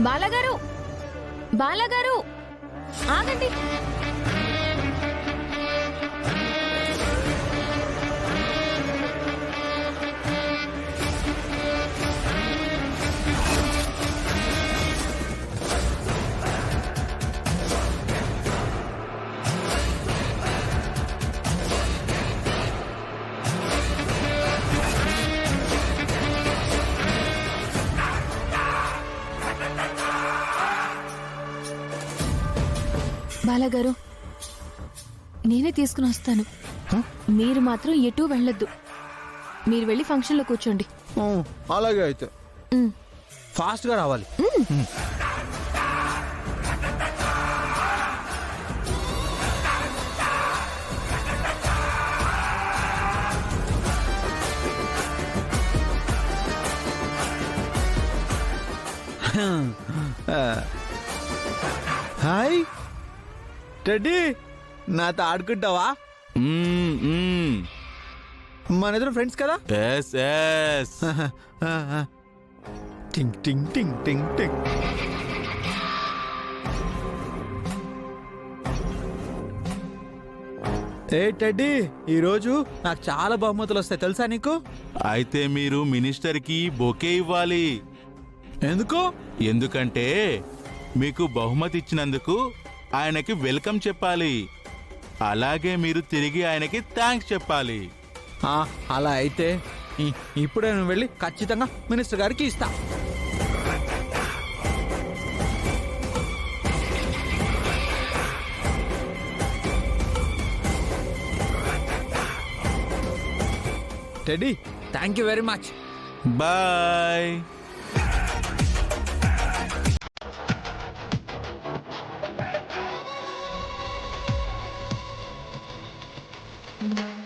బాలగారు, బాలగారు, ఆగండి. బాలగారు, నేనే తీసుకుని వస్తాను. మీరు మాత్రం ఎటూ వెళ్ళొద్దు. మీరు వెళ్ళి ఫంక్షన్లో కూర్చోండి. అలాగే అయితే ఫాస్ట్గా రావాలి. హాయ్ టెడ్డీ, నాతో ఆడుకుంటావా? మన ఇద్దరు ఫ్రెండ్స్ కదా? టింగ్ టింగ్ టింగ్ టింగ్ టింగ్. ఏ టెడ్డీ, ఈరోజు నాకు చాలా బహుమతులు వస్తాయి తెలుసా నీకు? అయితే మీరు మినిస్టర్కి బొకే ఇవ్వాలి. ఎందుకు? ఎందుకంటే మీకు బహుమతి ఇచ్చినందుకు ఆయనకి వెల్కమ్ చెప్పాలి. అలాగే మీరు తిరిగి ఆయనకి థ్యాంక్స్ చెప్పాలి. అలా అయితే ఇప్పుడే నేను వెళ్ళి ఖచ్చితంగా మినిస్టర్ గారికి ఇస్తా. Teddy, thank you very much. Bye. Mm-hmm.